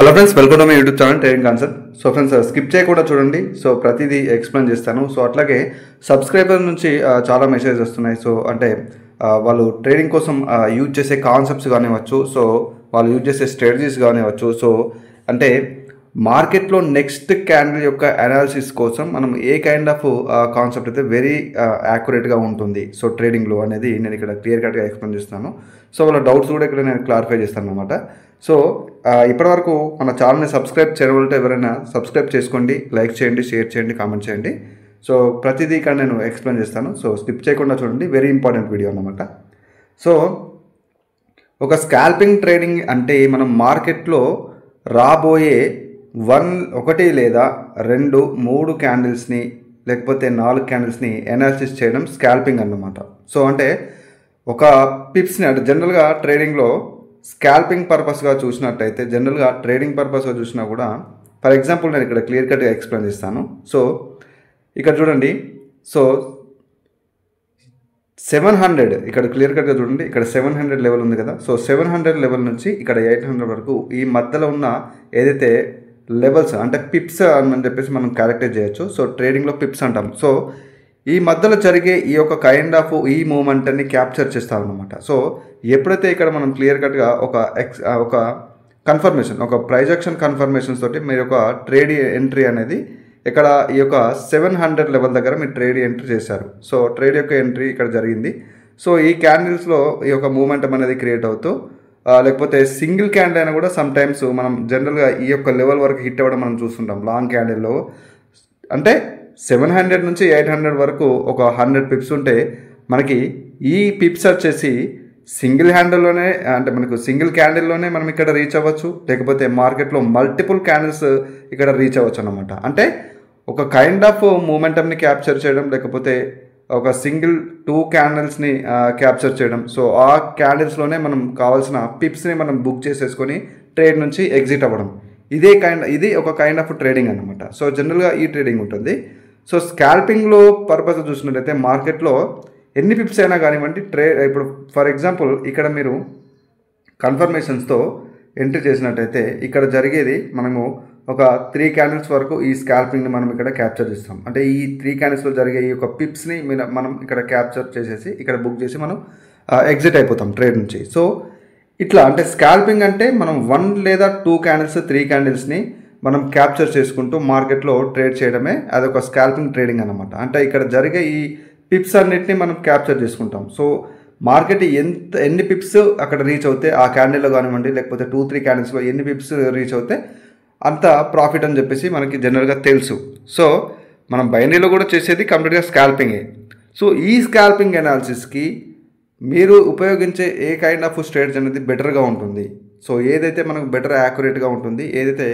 Hello friends, welcome to my YouTube channel trading concept. So friends, skip చేయకుండా చూడండి. So ప్రతిదీ explain చేస్తాను. So అట్లాగే సబ్స్క్రైబర్ నుంచి చాలా మెసేజెస్ వస్తున్నాయి. సో అంటే వాళ్ళు ట్రేడింగ్ కోసం యూజ్ చేసే కాన్సెప్ట్స్ కానివ్వచ్చు, సో వాళ్ళు యూజ్ చేసే స్ట్రాటజీస్ కానివ్వచ్చు. సో అంటే మార్కెట్లో నెక్స్ట్ క్యాండిల్ యొక్క అనాలిసిస్ కోసం మనం ఏ కైండ్ ఆఫ్ కాన్సెప్ట్ అయితే వెరీ యాక్యురేట్గా ఉంటుంది సో ట్రేడింగ్లో అనేది నేను ఇక్కడ క్లియర్ కట్గా ఎక్స్ప్లెయిన్ చేస్తాను. సో వాళ్ళ డౌట్స్ కూడా ఇక్కడ నేను క్లారిఫై చేస్తాను అనమాట. సో ఇప్పటివరకు మన ఛానల్ని సబ్స్క్రైబ్ చేయడం ఎవరైనా సబ్స్క్రైబ్ చేసుకోండి, లైక్ చేయండి, షేర్ చేయండి, కామెంట్ చేయండి. సో ప్రతిదీ ఇక్కడ నేను ఎక్స్ప్లెయిన్ చేస్తాను. సో స్కిప్ చేయకుండా చూడండి, వెరీ ఇంపార్టెంట్ వీడియో అన్నమాట. సో ఒక స్కాల్పింగ్ ట్రేడింగ్ అంటే మనం మార్కెట్లో రాబోయే ఒకటి లేదా 2, 3 క్యాండిల్స్ని లేకపోతే 4 క్యాండిల్స్ని అనాలిసిస్ చేయడం స్కాల్పింగ్ అన్నమాట. సో అంటే ఒక పిప్స్ని అంటే జనరల్గా ట్రేడింగ్లో స్కాల్పింగ్ పర్పస్గా చూసినట్టయితే జనరల్గా ట్రేడింగ్ పర్పస్గా చూసినా కూడా ఫర్ ఎగ్జాంపుల్ నేను ఇక్కడ క్లియర్ కట్గా ఎక్స్ప్లెయిన్ చేస్తాను. సో ఇక్కడ చూడండి. సో 700 ఇక్కడ క్లియర్ కట్గా చూడండి. ఇక్కడ 700 లెవెల్ ఉంది కదా. సో 700 లెవెల్ నుంచి ఇక్కడ 800 వరకు ఈ మధ్యలో ఉన్న ఏదైతే లెవెల్స్ అంటే పిప్స్ అని చెప్పేసి మనం క్యారెక్టర్ చేయొచ్చు. సో ట్రేడింగ్లో పిప్స్ అంటాం. సో ఈ మధ్యలో జరిగే ఈ యొక్క కైండ్ ఆఫ్ ఈ మూమెంట్ని క్యాప్చర్ చేస్తామన్నమాట. సో ఎప్పుడైతే ఇక్కడ మనం క్లియర్ కట్గా ఒక కన్ఫర్మేషన్, ఒక ప్రైజెక్షన్ కన్ఫర్మేషన్స్ తోటి మీరు ఒక ట్రేడ్ ఎంట్రీ అనేది ఇక్కడ ఈ యొక్క 700 లెవెల్ దగ్గర మీరు ట్రేడ్ ఎంట్రీ చేశారు. సో ట్రేడ్ యొక్క ఎంట్రీ ఇక్కడ జరిగింది. సో ఈ క్యాండిల్స్లో ఈ యొక్క మూమెంటం అనేది క్రియేట్ అవుతూ లేకపోతే సింగిల్ క్యాండిల్ అయినా కూడా సమ్ టైమ్స్ మనం జనరల్గా ఈ యొక్క లెవెల్ వరకు హిట్ అవ్వడం మనం చూస్తుంటాం. లాంగ్ క్యాండిల్లో అంటే 700 నుంచి 800 వరకు ఒక 100 పిప్స్ ఉంటే మనకి ఈ పిప్స్ వచ్చేసి సింగిల్ హ్యాండిల్లోనే అంటే మనకు సింగిల్ క్యాండిల్లోనే మనం ఇక్కడ రీచ్ అవ్వచ్చు, లేకపోతే మార్కెట్లో మల్టిపుల్ క్యాండిల్స్ ఇక్కడ రీచ్ అవ్వచ్చు అన్నమాట. అంటే ఒక కైండ్ ఆఫ్ మూమెంటమ్ని క్యాప్చర్ చేయడం, లేకపోతే ఒక సింగిల్ 2 క్యాండిల్స్ని క్యాప్చర్ చేయడం. సో ఆ క్యాండిల్స్లోనే మనం కావాల్సిన పిప్స్ని మనం బుక్ చేసేసుకొని ట్రేడ్ నుంచి ఎగ్జిట్ అవ్వడం. ఇది ఒక కైండ్ ఆఫ్ ట్రేడింగ్ అన్నమాట. సో జనరల్గా ఈ ట్రేడింగ్ ఉంటుంది. సో స్కాల్పింగ్లో పర్పస్ చూసినట్టయితే మార్కెట్లో ఎన్ని పిప్స్ అయినా కానివ్వండి ఇప్పుడు ఫర్ ఎగ్జాంపుల్ ఇక్కడ మీరు కన్ఫర్మేషన్స్తో ఎంట్రీ చేసినట్టయితే ఇక్కడ జరిగేది మనము ఒక 3 క్యాండిల్స్ వరకు ఈ స్కాల్పింగ్ని మనం ఇక్కడ క్యాప్చర్ చేస్తాం. అంటే ఈ 3 క్యాండిల్స్లో జరిగే ఈ యొక్క పిప్స్ని మనం ఇక్కడ క్యాప్చర్ చేసేసి ఇక్కడ బుక్ చేసి మనం ఎగ్జిట్ అయిపోతాం ట్రేడ్ నుంచి. సో ఇట్లా అంటే స్కాల్పింగ్ అంటే మనం 1 లేదా 2 క్యాండిల్స్ 3 క్యాండిల్స్ని మనం క్యాప్చర్ చేసుకుంటూ మార్కెట్లో ట్రేడ్ చేయడమే అదొక స్కాల్పింగ్ ట్రేడింగ్ అన్నమాట. అంటే ఇక్కడ జరిగే ఈ పిప్స్ అన్నిటిని మనం క్యాప్చర్ చేసుకుంటాం. సో మార్కెట్ ఎన్ని పిప్స్ అక్కడ రీచ్ అవుతే ఆ క్యాండిల్లో కానివ్వండి, లేకపోతే 2-3 క్యాండిల్స్లో ఎన్ని పిప్స్ రీచ్ అవుతే అంత ప్రాఫిట్ అని చెప్పేసి మనకి జనరల్గా తెలుసు. సో మనం బైనరీలో కూడా చేసేది కంప్లీట్గా స్కాల్పింగే. సో ఈ స్కాల్పింగ్ అనాలిసిస్కి మీరు ఉపయోగించే ఏ కైండ్ ఆఫ్ స్ట్రాటజీ అనేది బెటర్గా ఉంటుంది, సో ఏదైతే మనకు బెటర్ యాక్యురేట్గా ఉంటుంది, ఏదైతే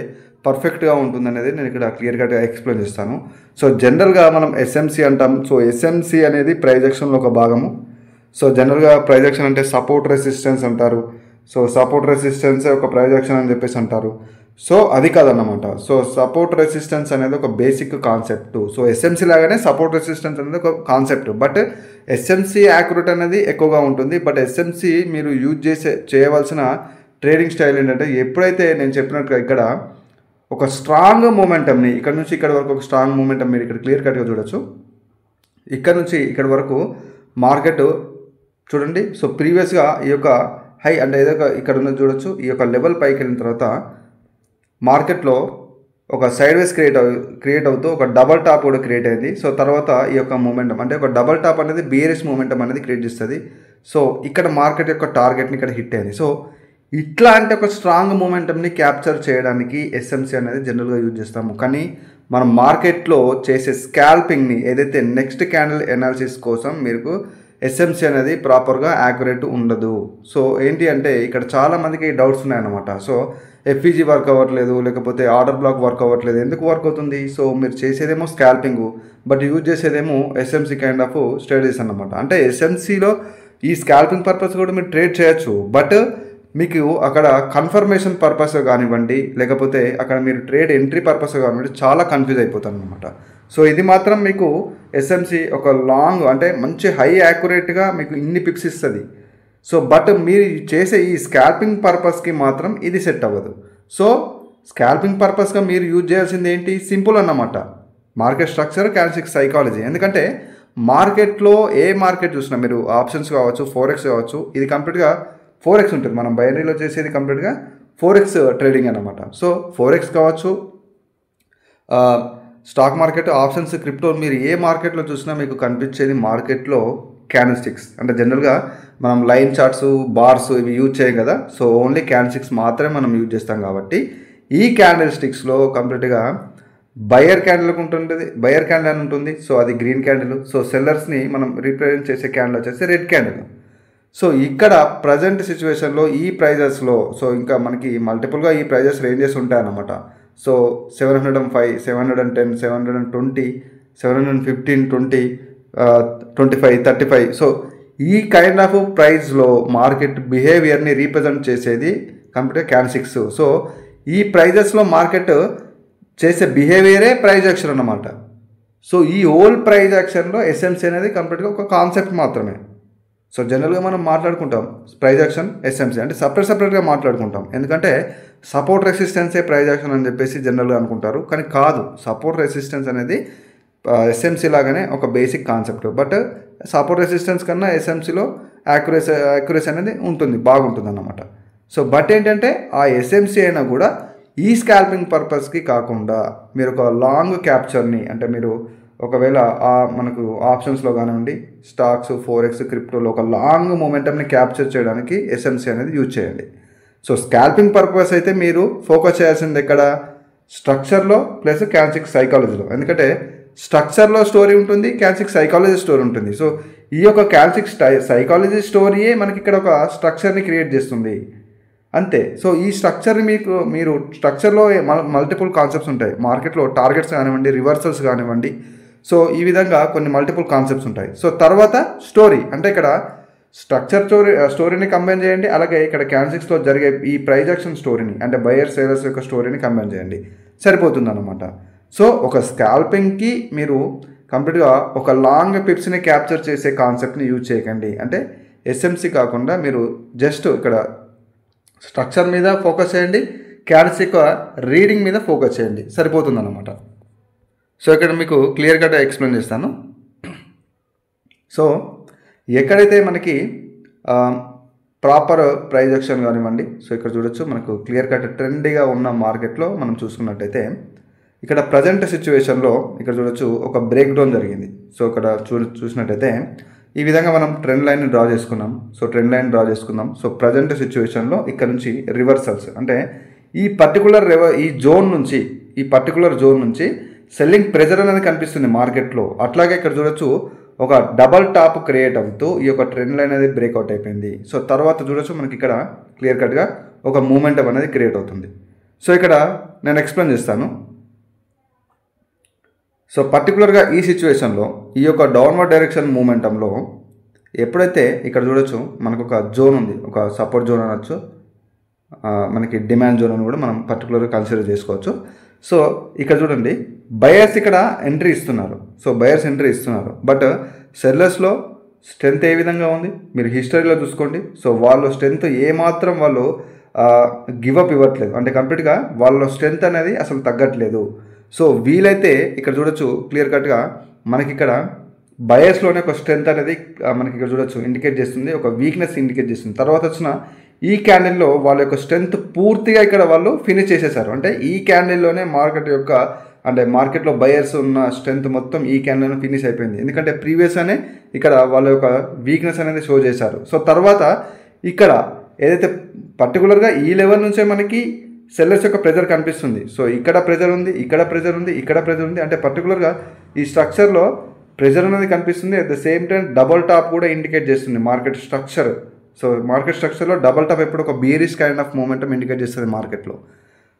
పర్ఫెక్ట్గా ఉంటుంది అనేది నేను ఇక్కడ క్లియర్ కట్గా ఎక్స్ప్లెయిన్ చేస్తాను. సో జనరల్గా మనం ఎస్ఎంసి అంటాం. సో ఎస్ఎంసి అనేది ప్రైస్ యాక్షన్లో ఒక భాగము. సో జనరల్గా ప్రైస్ యాక్షన్ అంటే సపోర్ట్ రెసిస్టెన్స్ అంటారు. సో సపోర్ట్ రెసిస్టెన్స్ ఒక ప్రైస్ యాక్షన్ అని చెప్పేసి అంటారు. సో అది కాదన్నమాట. సో సపోర్ట్ రెసిస్టెన్స్ అనేది ఒక బేసిక్ కాన్సెప్ట్. సో ఎస్ఎంసి లాగానే సపోర్ట్ రెసిస్టెన్స్ అనేది ఒక కాన్సెప్ట్. బట్ ఎస్ఎంసి యాక్యురేట్ అనేది ఎక్కువగా ఉంటుంది. బట్ ఎస్ఎంసి మీరు యూజ్ చేయవలసిన ట్రేడింగ్ స్టైల్ ఏంటంటే ఎప్పుడైతే నేను చెప్పినట్టుగా ఇక్కడ ఒక స్ట్రాంగ్ మూమెంటమ్ని ఇక్కడ నుంచి ఇక్కడ వరకు ఒక స్ట్రాంగ్ మూమెంటం మీరు ఇక్కడ క్లియర్ కట్గా చూడొచ్చు. ఇక్కడ నుంచి ఇక్కడ వరకు మార్కెట్ చూడండి. సో ప్రీవియస్గా ఈ యొక్క హై అంటే ఏదో ఇక్కడ ఉన్నది చూడొచ్చు. ఈ యొక్క లెవెల్ పైకి వెళ్ళిన తర్వాత మార్కెట్లో ఒక సైడ్ వేస్ క్రియేట్ అవుతూ ఒక డబల్ టాప్ కూడా క్రియేట్ అయింది. సో తర్వాత ఈ యొక్క మూమెంటం అంటే ఒక డబల్ టాప్ అనేది బీఆర్ఎస్ మూమెంటం అనేది క్రియేట్ చేస్తుంది. సో ఇక్కడ మార్కెట్ యొక్క టార్గెట్ని ఇక్కడ హిట్ అయింది. సో ఇట్లాంటి ఒక స్ట్రాంగ్ మూమెంటమ్ని క్యాప్చర్ చేయడానికి ఎస్ఎంసి అనేది జనరల్గా యూజ్ చేస్తాము. కానీ మనం మార్కెట్లో చేసే స్కాల్పింగ్ని ఏదైతే నెక్స్ట్ క్యాండిల్ ఎనాలిసిస్ కోసం మీకు ఎస్ఎంసి అనేది ప్రాపర్గా యాక్యురేట్ ఉండదు. సో ఏంటి అంటే ఇక్కడ చాలామందికి డౌట్స్ ఉన్నాయన్నమాట. సో ఎఫ్ఈజీ వర్క్ అవ్వట్లేదు, లేకపోతే ఆర్డర్ బ్లాక్ వర్క్ అవ్వట్లేదు. ఎందుకు వర్క్ అవుతుంది? సో మీరు చేసేదేమో స్కాల్పింగ్, బట్ యూజ్ చేసేదేమో ఎస్ఎంసి కైండ్ ఆఫ్ స్ట్రాటజీస్ అన్నమాట. అంటే ఎస్ఎంసిలో ఈ స్కాల్పింగ్ పర్పస్ కూడా మీరు ట్రేడ్ చేయొచ్చు, బట్ మీకు అక్కడ కన్ఫర్మేషన్ పర్పస్ కానివ్వండి, లేకపోతే అక్కడ మీరు ట్రేడ్ ఎంట్రీ పర్పస్ కానివ్వండి చాలా కన్ఫ్యూజ్ అయిపోతారు అనమాట. సో ఇది మాత్రం మీకు ఎస్ఎంసి ఒక లాంగ్ అంటే మంచి హై యాక్యురేట్గా మీకు ఇన్ని పిప్స్ ఇస్తుంది. సో బట్ మీరు చేసే ఈ స్కాల్పింగ్ పర్పస్కి మాత్రం ఇది సెట్ అవ్వదు. సో స్కాల్పింగ్ పర్పస్గా మీరు యూజ్ చేయాల్సింది ఏంటి, సింపుల్ అన్నమాట, మార్కెట్ స్ట్రక్చర్, క్యాండిల్స్టిక్ సైకాలజీ. ఎందుకంటే మార్కెట్లో ఏ మార్కెట్ చూసినా మీరు ఆప్షన్స్ కావచ్చు, ఫోరెక్స్ కావచ్చు, ఇది కంప్లీట్గా ఫోరెక్స్ ఉంటుంది. మనం బైనరీలో చేసేది కంప్లీట్గా ఫోరెక్స్ ట్రేడింగ్ అన్నమాట. సో ఫోరెక్స్ కావచ్చు, స్టాక్ మార్కెట్, ఆప్షన్స్, క్రిప్టో, మీరు ఏ మార్కెట్లో చూసినా మీకు కనిపించేది మార్కెట్లో క్యాండిల్స్టిక్స్. అంటే జనరల్గా మనం లైన్ చార్ట్స్, బార్స్ ఇవి యూజ్ చేయం కదా. సో ఓన్లీ క్యాండిల్స్టిక్స్ మాత్రమే మనం యూజ్ చేస్తాం కాబట్టి ఈ క్యాండిల్స్టిక్స్లో కంప్లీట్గా బయర్ క్యాండిల్ ఉంటుంది, బయర్ క్యాండిల్ అని ఉంటుంది. సో అది గ్రీన్ క్యాండిల్. సో సెల్లర్స్ని మనం రిప్రజెంట్ చేసే క్యాండిల్ వచ్చేసి రెడ్ క్యాండిల్. సో ఇక్కడ ప్రజెంట్ సిచ్యువేషన్లో ఈ ప్రైజెస్లో సో ఇంకా మనకి మల్టిపుల్గా ఈ ప్రైజెస్ రేంజెస్ ఉంటాయన్నమాట. సో 705, 710, 720, 715, 20, 25, 35. సో ఈ కైండ్ ఆఫ్ ప్రైస్లో మార్కెట్ బిహేవియర్ని రీప్రజెంట్ చేసేది కంప్లీట్గా క్యాండిల్స్టిక్స్. సో ఈ ప్రైజెస్లో మార్కెట్ చేసే బిహేవియరే ప్రైజ్ యాక్షన్ అన్నమాట. సో ఈ హోల్ ప్రైజ్ యాక్షన్లో ఎస్ఎంసీ అనేది కంప్లీట్గా ఒక కాన్సెప్ట్ మాత్రమే. సో జనరల్గా మనం మాట్లాడుకుంటాం ప్రైజ్ యాక్షన్, ఎస్ఎంసీ అంటే సపరేట్గా మాట్లాడుకుంటాం. ఎందుకంటే సపోర్ట్ రెసిస్టెన్సే ప్రైజ్ యాక్షన్ అని చెప్పేసి జనరల్గా అనుకుంటారు, కానీ కాదు. సపోర్ట్ రెసిస్టెన్స్ అనేది ఎస్ఎంసీ లాగానే ఒక basic concept. But support resistance కన్నా ఎస్ఎంసీలో యాక్యురసీ అనేది ఉంటుంది, బాగుంటుంది అన్నమాట. సో బట్ ఏంటంటే ఆ ఎస్ఎంసీ అయినా కూడా ఈ స్కాల్పింగ్ పర్పస్కి కాకుండా మీరు ఒక లాంగ్ క్యాప్చర్ని, అంటే మీరు ఒకవేళ మనకు ఆప్షన్స్లో కానివ్వండి, స్టాక్స్, ఫోరెక్స్, క్రిప్టోలో ఒక లాంగ్ మొమెంటమ్ని క్యాప్చర్ చేయడానికి ఎస్ఎంసీ అనేది యూజ్ చేయండి. సో స్కాల్పింగ్ పర్పస్ అయితే మీరు ఫోకస్ చేయాల్సింది ఎక్కడ, స్ట్రక్చర్లో ప్లస్ క్యాండిల్స్టిక్ సైకాలజీలో. ఎందుకంటే స్ట్రక్చర్లో స్టోరీ ఉంటుంది, క్యాండిల్స్టిక్ సైకాలజీ స్టోరీ ఉంటుంది. సో ఈ యొక్క క్యాండిల్స్టిక్ సైకాలజీ స్టోరీయే మనకి ఇక్కడ ఒక స్ట్రక్చర్ని క్రియేట్ చేస్తుంది అంతే. సో ఈ స్ట్రక్చర్ని మీరు స్ట్రక్చర్లో మల్టిపుల్ కాన్సెప్ట్స్ ఉంటాయి. మార్కెట్లో టార్గెట్స్ కానివ్వండి, రివర్సల్స్ కానివ్వండి, సో ఈ విధంగా కొన్ని మల్టిపుల్ కాన్సెప్ట్స్ ఉంటాయి. సో తర్వాత స్టోరీ, అంటే ఇక్కడ స్ట్రక్చర్ స్టోరీని కంబైన్ చేయండి, అలాగే ఇక్కడ క్యాండిల్స్టిక్స్లో జరిగే ఈ ప్రైజ్ యాక్షన్ స్టోరీని, అంటే బయర్ సేలర్స్ యొక్క స్టోరీని కంబైన్ చేయండి, సరిపోతుంది అన్నమాట. సో ఒక స్కాల్పింగ్కి మీరు కంప్లీట్గా ఒక లాంగ్ పిప్స్ని క్యాప్చర్ చేసే కాన్సెప్ట్ని యూజ్ చేయకండి. అంటే ఎస్ఎంసీ కాకుండా మీరు జస్ట్ ఇక్కడ స్ట్రక్చర్ మీద ఫోకస్ చేయండి, క్యాండిల్స్టిక్ రీడింగ్ మీద ఫోకస్ చేయండి, సరిపోతుంది అన్నమాట. సో ఇక్కడ మీకు క్లియర్ కట్గా ఎక్స్ప్లెయిన్ చేస్తాను. సో ఎక్కడైతే మనకి ప్రాపర్ ప్రైజ్ యాక్షన్ కానివ్వండి, సో ఇక్కడ చూడొచ్చు మనకు క్లియర్ కట్ ట్రెండీగా ఉన్న మార్కెట్లో మనం చూసుకున్నట్టయితే ఇక్కడ ప్రజెంట్ సిచ్యువేషన్లో ఇక్కడ చూడొచ్చు ఒక బ్రేక్ డౌన్ జరిగింది. సో ఇక్కడ చూసినట్టయితే ఈ విధంగా మనం ట్రెండ్ లైన్ని డ్రా చేసుకున్నాం. సో ట్రెండ్ లైన్ డ్రా చేసుకుందాం. సో ప్రజెంట్ సిచ్యువేషన్లో ఇక్కడ నుంచి రివర్సల్స్, అంటే ఈ పర్టికులర్ ఈ పర్టికులర్ జోన్ నుంచి సెల్లింగ్ ప్రెజర్ అనేది కనిపిస్తుంది మార్కెట్లో. అట్లాగే ఇక్కడ చూడొచ్చు ఒక డబల్ టాప్ క్రియేట్ అవుతూ ఈ యొక్క ట్రెండ్ లైన్ అనేది బ్రేక్అవుట్ అయిపోయింది. సో తర్వాత చూడొచ్చు మనకి ఇక్కడ క్లియర్ కట్గా ఒక మూమెంటం అనేది క్రియేట్ అవుతుంది. సో ఇక్కడ నేను ఎక్స్ప్లెయిన్ చేస్తాను. సో పర్టికులర్గా ఈ సిచ్యువేషన్లో ఈ యొక్క డౌన్వర్డ్ డైరెక్షన్ మూమెంటంలో ఎప్పుడైతే ఇక్కడ చూడొచ్చు మనకు ఒక జోన్ ఉంది, ఒక సపోర్ట్ జోన్ అనొచ్చు, మనకి డిమాండ్ జోన్ అని కూడా మనం పర్టికులర్గా కన్సిడర్ చేసుకోవచ్చు. సో ఇక్కడ చూడండి బయర్స్ ఇక్కడ ఎంట్రీ ఇస్తున్నారు. సో బయర్స్ ఎంట్రీ ఇస్తున్నారు, బట్ సెల్లర్స్లో స్ట్రెంత్ ఏ విధంగా ఉంది మీరు హిస్టరీలో చూసుకోండి. సో వాళ్ళ స్ట్రెంత్ ఏమాత్రం వాళ్ళు గివప్ ఇవ్వట్లేదు, అంటే కంప్లీట్గా వాళ్ళ స్ట్రెంత్ అనేది అసలు తగ్గట్లేదు. సో వీలైతే ఇక్కడ చూడొచ్చు క్లియర్ కట్గా మనకి ఇక్కడ బయర్స్లోనే ఒక స్ట్రెంత్ అనేది మనకి ఇక్కడ చూడొచ్చు ఇండికేట్ చేస్తుంది, ఒక వీక్నెస్ ఇండికేట్ చేస్తుంది. తర్వాత వచ్చిన ఈ క్యాండిల్లో వాళ్ళ యొక్క స్ట్రెంత్ పూర్తిగా ఇక్కడ వాళ్ళు ఫినిష్ చేసేసారు. అంటే ఈ క్యాండిల్లోనే మార్కెట్ యొక్క అంటే మార్కెట్లో బయర్స్ ఉన్న స్ట్రెంత్ మొత్తం ఈ క్యాండిల్లోనే ఫినిష్ అయిపోయింది. ఎందుకంటే ప్రీవియస్ అనే ఇక్కడ వాళ్ళ యొక్క వీక్నెస్ అనేది షో చేశారు. సో తర్వాత ఇక్కడ ఏదైతే పర్టికులర్గా ఈ లెవెల్ నుంచే మనకి సెల్లర్స్ యొక్క ప్రెజర్ కనిపిస్తుంది. సో ఇక్కడ ప్రెజర్ ఉంది, ఇక్కడ ప్రెజర్ ఉంది, ఇక్కడ ప్రెజర్ ఉంది, అంటే పర్టికులర్గా ఈ స్ట్రక్చర్లో ప్రెజర్ అనేది కనిపిస్తుంది. At the same time double top కూడా ఇండికేట్ చేస్తుంది మార్కెట్ స్ట్రక్చర్. సో మార్కెట్ స్ట్రక్చర్లో డబల్ టాప్ ఎప్పుడు ఒక bearish kind of momentum indicate చేస్తుంది మార్కెట్లో.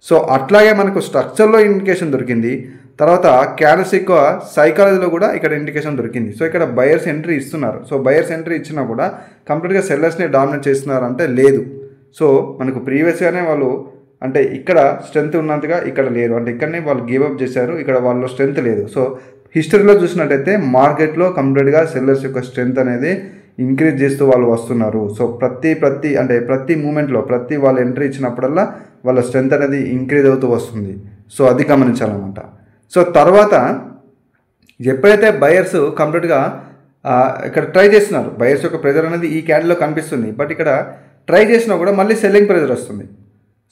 సో అట్లాగే మనకు స్ట్రక్చర్లో ఇండికేషన్ దొరికింది, తర్వాత క్యాండిల్స్టిక్ సైకాలజీలో కూడా ఇక్కడ ఇండికేషన్ దొరికింది. సో ఇక్కడ బయర్స్ ఎంట్రీ ఇస్తున్నారు. సో బయర్స్ ఎంట్రీ ఇచ్చినా కూడా కంప్లీట్గా సెల్లర్స్ని డామినేట్ చేస్తున్నారు అంటే లేదు. సో మనకు ప్రీవియస్గానే వాళ్ళు అంటే ఇక్కడ స్ట్రెంత్ ఉన్నంతగా ఇక్కడ లేరు, అంటే ఇక్కడనే వాళ్ళు గివప్ చేశారు, ఇక్కడ వాళ్ళ స్ట్రెంత్ లేదు. సో హిస్టరీలో చూసినట్టయితే మార్కెట్లో కంప్లీట్గా సెల్లర్స్ యొక్క స్ట్రెంత్ అనేది ఇంక్రీజ్ చేస్తూ వాళ్ళు వస్తున్నారు. సో ప్రతి మూమెంట్లో వాళ్ళు ఎంట్రీ ఇచ్చినప్పుడల్లా వాళ్ళ స్ట్రెంత్ అనేది ఇంక్రీజ్ అవుతూ వస్తుంది. సో అది గమనించాలన్నమాట. సో తర్వాత ఎప్పుడైతే బయర్స్ కంప్లీట్గా ఇక్కడ ట్రై చేస్తున్నారు, బయర్స్ యొక్క ప్రెజర్ అనేది ఈ క్యాండిల్లో కనిపిస్తుంది, బట్ ఇక్కడ ట్రై చేసినా కూడా మళ్ళీ సెల్లింగ్ ప్రెజర్ వస్తుంది.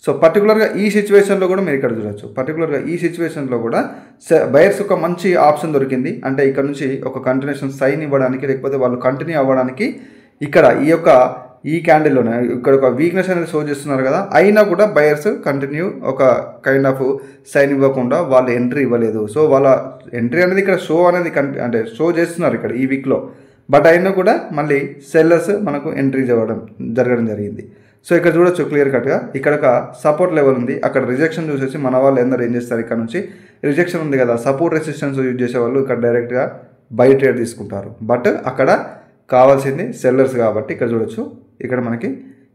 సో పర్టికులర్గా ఈ సిచ్యువేషన్లో కూడా మీరు ఇక్కడ చూడొచ్చు, పర్టికులర్గా ఈ సిచ్యువేషన్లో కూడా బయర్స్ ఒక మంచి ఆప్షన్ దొరికింది. అంటే ఇక్కడ నుంచి ఒక కంటిన్యూషన్ సైన్ ఇవ్వడానికి, లేకపోతే వాళ్ళు కంటిన్యూ అవ్వడానికి ఇక్కడ ఈ క్యాండిల్లోనే ఇక్కడ ఒక వీక్నెస్ అనేది షో చేస్తున్నారు కదా, అయినా కూడా బయర్స్ కంటిన్యూ ఒక కైండ్ ఆఫ్ సైన్ ఇవ్వకుండా వాళ్ళు ఎంట్రీ ఇవ్వలేదు. సో వాళ్ళ ఎంట్రీ అనేది ఇక్కడ షో అనేది అంటే షో చేస్తున్నారు ఇక్కడ ఈ వీక్లో, బట్ అయినా కూడా మళ్ళీ సెల్లర్స్ మనకు ఎంట్రీ జరగడం జరిగింది. సో ఇక్కడ చూడొచ్చు క్లియర్ కట్గా, ఇక్కడ ఒక సపోర్ట్ లెవెల్ ఉంది, అక్కడ రిజెక్షన్ చూసేసి మన వాళ్ళు ఎందరూ ఏం చేస్తారు, ఇక్కడ నుంచి రిజెక్షన్ ఉంది కదా, సపోర్ట్ రెసిస్టెన్స్ యూజ్ చేసే వాళ్ళు ఇక్కడ డైరెక్ట్గా బై ట్రేడ్ తీసుకుంటారు. బట్ అక్కడ కావాల్సింది సెల్లర్స్ కాబట్టి ఇక్కడ చూడొచ్చు, ఇక్కడ మనకి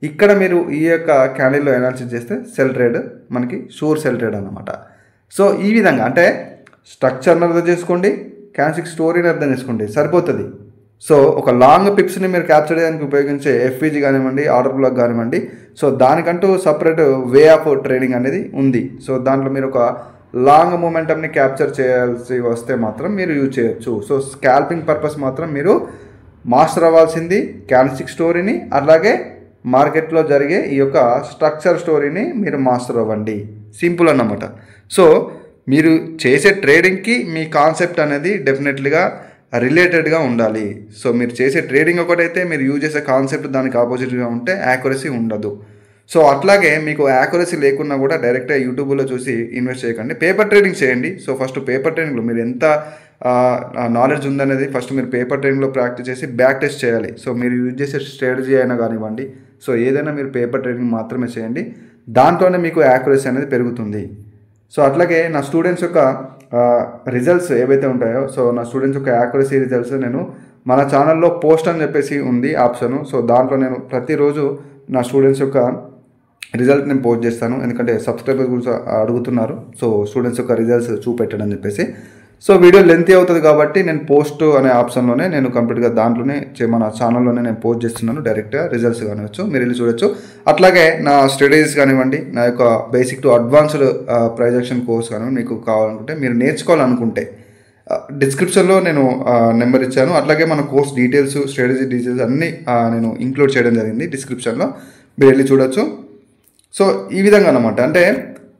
ఇక్కడ మీరు ఈ యొక్క క్యాండిల్లో అనాలిసిస్ చేస్తే సెల్ ట్రేడ్ మనకి షూర్ సెల్ ట్రేడ్ అన్నమాట. సో ఈ విధంగా అంటే స్ట్రక్చర్ని అర్థం చేసుకోండి, క్యాండిల్ స్టోరీని అర్థం చేసుకోండి, సరిపోతుంది. సో ఒక లాంగ్ పిప్స్ని మీరు క్యాప్చర్ చేయడానికి ఉపయోగించే ఎఫ్ఈజీ కానివ్వండి, ఆర్డర్ బ్లాక్ కానివ్వండి, సో దానికంటూ సపరేట్ వే ఆఫ్ ట్రేడింగ్ అనేది ఉంది. సో దాంట్లో మీరు ఒక లాంగ్ మూమెంటమ్ని క్యాప్చర్ చేయాల్సి వస్తే మాత్రం మీరు యూజ్ చేయొచ్చు. సో స్కాల్పింగ్ పర్పస్ మాత్రం మీరు మాస్టర్ అవ్వాల్సింది క్యాండిల్ స్టోరీని, అలాగే మార్కెట్లో జరిగే ఈ యొక్క స్ట్రక్చర్ స్టోరీని మీరు మాస్టర్ అవ్వండి. సింపుల్ అన్నమాట. సో మీరు చేసే ట్రేడింగ్కి మీ కాన్సెప్ట్ అనేది డెఫినెట్లీగా రిలేటెడ్గా ఉండాలి. సో మీరు చేసే ట్రేడింగ్ ఒకటైతే మీరు యూజ్ చేసే కాన్సెప్ట్ దానికి ఆపోజిట్గా ఉంటే యాక్యురసీ ఉండదు. సో అట్లాగే మీకు యాక్యురసీ లేకున్నా కూడా డైరెక్ట్గా యూట్యూబ్లో చూసి ఇన్వెస్ట్ చేయకండి, పేపర్ ట్రేడింగ్ చేయండి. సో ఫస్ట్ పేపర్ ట్రేడింగ్లో మీరు ఎంత నాలెడ్జ్ ఉందనేది ఫస్ట్ మీరు పేపర్ ట్రేడింగ్లో ప్రాక్టీస్ చేసి బ్యాక్ టెస్ట్ చేయాలి. సో మీరు యూజ్ చేసే స్ట్రాటజీ అయినా కానివ్వండి, సో ఏదైనా మీరు పేపర్ ట్రేడింగ్ మాత్రమే చేయండి, దాంట్లోనే మీకు యాక్యురసీ అనేది పెరుగుతుంది. సో అట్లాగే నా స్టూడెంట్స్ యొక్క రిజల్ట్స్ ఏవైతే ఉంటాయో, సో నా స్టూడెంట్స్ యొక్క యాక్యురసీ రిజల్ట్స్ నేను మన ఛానల్లో పోస్ట్ అని చెప్పేసి ఉంది ఆప్షను. సో దాంట్లో నేను ప్రతిరోజు నా స్టూడెంట్స్ యొక్క రిజల్ట్ నేను పోస్ట్ చేస్తాను, ఎందుకంటే సబ్స్క్రైబర్స్ కూడా అడుగుతున్నారు. సో స్టూడెంట్స్ యొక్క రిజల్ట్స్ చూపెట్టడం చెప్పేసి, సో వీడియో లెంతీ అవుతుంది కాబట్టి నేను పోస్ట్ అనే ఆప్షన్లోనే నేను కంప్లీట్గా దాంట్లోనే మన ఛానల్లోనే నేను పోస్ట్ చేస్తున్నాను, డైరెక్ట్గా రిజల్ట్స్ కానివచ్చు, మీరు వెళ్ళి చూడొచ్చు. అట్లాగే నా స్టడీస్ కానివ్వండి, నా యొక్క basic to advanced price action course కానివ్వండి, మీకు కావాలనుకుంటే మీరు నేర్చుకోవాలనుకుంటే డిస్క్రిప్షన్లో నేను నెంబర్ ఇచ్చాను. అట్లాగే మన కోర్స్ డీటెయిల్స్, స్ట్రాటజీ డీటెయిల్స్ అన్నీ నేను ఇంక్లూడ్ చేయడం జరిగింది డిస్క్రిప్షన్లో, మీరు వెళ్ళి చూడొచ్చు. సో ఈ విధంగా అన్నమాట, అంటే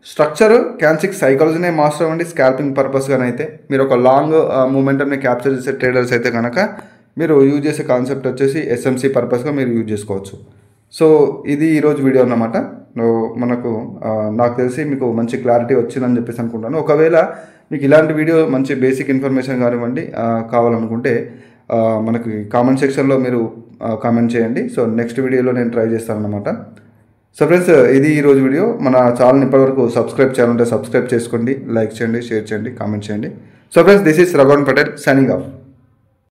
స్ట్రక్చర్ క్యాన్సిక్ సైకాలజీనే మాస్టర్ అవ్వండి. స్కాల్పింగ్ పర్పస్గానైతే మీరు ఒక లాంగ్ మూమెంటమ్ని క్యాప్చర్ చేసే ట్రేడర్స్ అయితే కనుక మీరు యూజ్ చేసే కాన్సెప్ట్ వచ్చేసి ఎస్ఎంసీ పర్పస్గా మీరు యూజ్ చేసుకోవచ్చు. సో ఇది ఈరోజు వీడియో అన్నమాట. మనకు నాకు తెలిసి మీకు మంచి క్లారిటీ వచ్చిందని చెప్పేసి అనుకుంటాను. ఒకవేళ మీకు ఇలాంటి వీడియో మంచి బేసిక్ ఇన్ఫర్మేషన్ కానివ్వండి కావాలనుకుంటే మనకి కామెంట్ సెక్షన్లో మీరు కామెంట్ చేయండి. సో నెక్స్ట్ వీడియోలో నేను ట్రై చేస్తాను అన్నమాట. సో ఫ్రెండ్స్, ఇది ఈరోజు వీడియో. మన ఛానల్ ఇప్పటివరకు సబ్స్క్రైబ్ చేయాలంటే సబ్స్క్రైబ్ చేసుకోండి, లైక్ చేయండి, షేర్ చేయండి, కామెంట్ చేయండి. So friends, this is Raghavan Patel signing of.